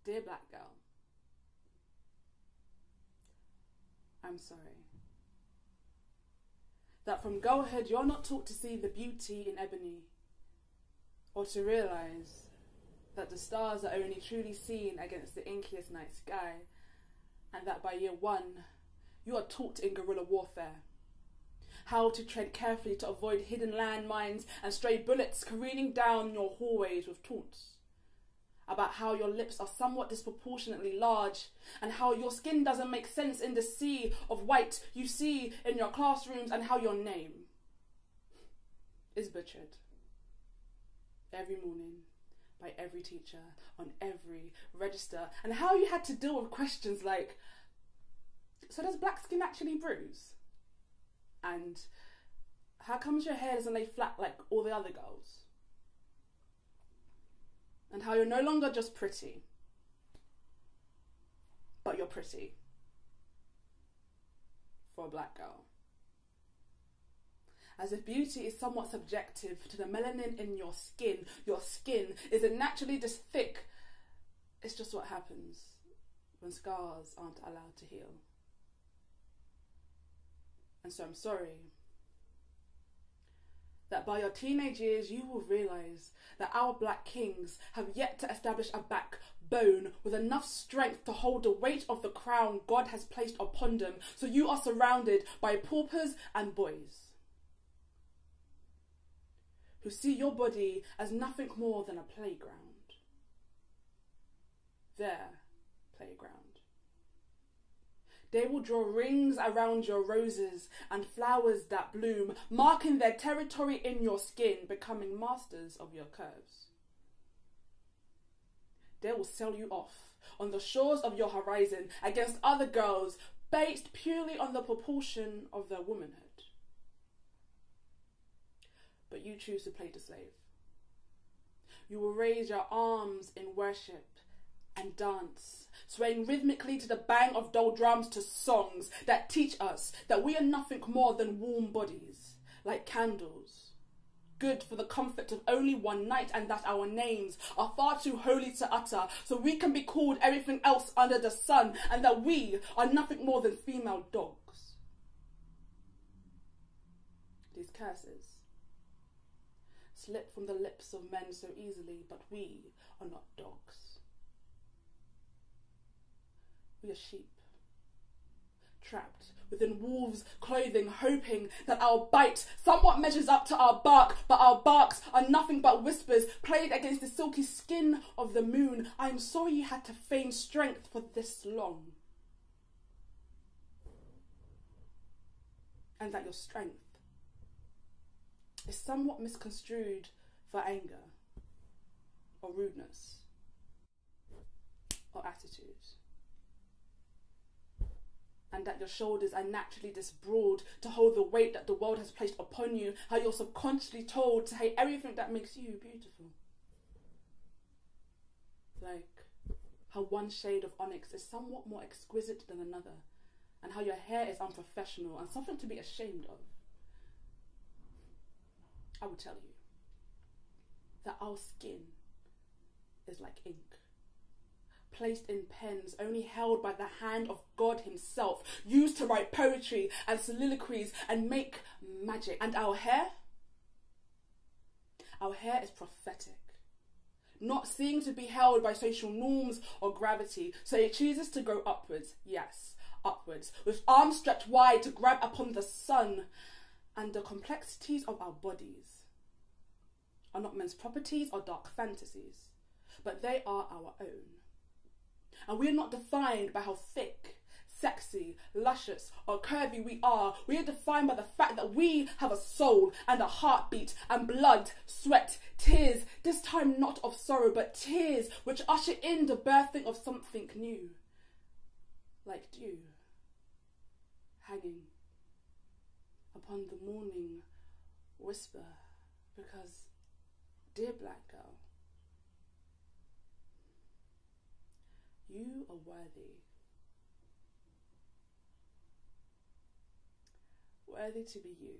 Dear black girl, I'm sorry that from girlhood you're not taught to see the beauty in ebony, or to realise that the stars are only truly seen against the inkiest night sky, and that by year 1 you are taught in guerrilla warfare how to tread carefully to avoid hidden landmines and stray bullets careening down your hallways with taunts about how your lips are somewhat disproportionately large and how your skin doesn't make sense in the sea of white you see in your classrooms, and how your name is butchered every morning by every teacher on every register, and how you had to deal with questions like, so does black skin actually bruise? And how comes your hair doesn't lay flat like all the other girls? And how you're no longer just pretty, but you're pretty for a black girl. As if beauty is somewhat subjective to the melanin in your skin. Your skin isn't naturally this thick. It's just what happens when scars aren't allowed to heal. And so I'm sorry that by your teenage years you will realise that our black kings have yet to establish a backbone with enough strength to hold the weight of the crown God has placed upon them. So you are surrounded by paupers and boys who see your body as nothing more than a playground. Their playground. They will draw rings around your roses and flowers that bloom, marking their territory in your skin, becoming masters of your curves. They will sell you off on the shores of your horizon against other girls based purely on the proportion of their womanhood. But you choose to play the slave. You will raise your arms in worship and dance, swaying rhythmically to the bang of dull drums to songs that teach us that we are nothing more than warm bodies, like candles, good for the comfort of only one night, and that our names are far too holy to utter, so we can be called everything else under the sun, and that we are nothing more than female dogs. These curses slip from the lips of men so easily, but we are not dogs. We are sheep, trapped within wolves' clothing, hoping that our bite somewhat measures up to our bark, but our barks are nothing but whispers played against the silky skin of the moon. I am sorry you had to feign strength for this long, and that your strength is somewhat misconstrued for anger or rudeness or attitude. And that your shoulders are naturally this broad to hold the weight that the world has placed upon you, how you're subconsciously told to hate everything that makes you beautiful. Like how one shade of onyx is somewhat more exquisite than another, and how your hair is unprofessional and something to be ashamed of. I will tell you that our skin is like ink, placed in pens only held by the hand of God himself, used to write poetry and soliloquies and make magic. And our hair is prophetic, not seeing to be held by social norms or gravity, so it chooses to grow upwards, yes, upwards, with arms stretched wide to grab upon the sun. And the complexities of our bodies are not men's properties or dark fantasies, but they are our own. And we are not defined by how thick, sexy, luscious or curvy we are. We are defined by the fact that we have a soul and a heartbeat and blood, sweat, tears, this time not of sorrow but tears which usher in the birthing of something new, like dew hanging upon the morning whisper, because, dear black girl, you are worthy to be you.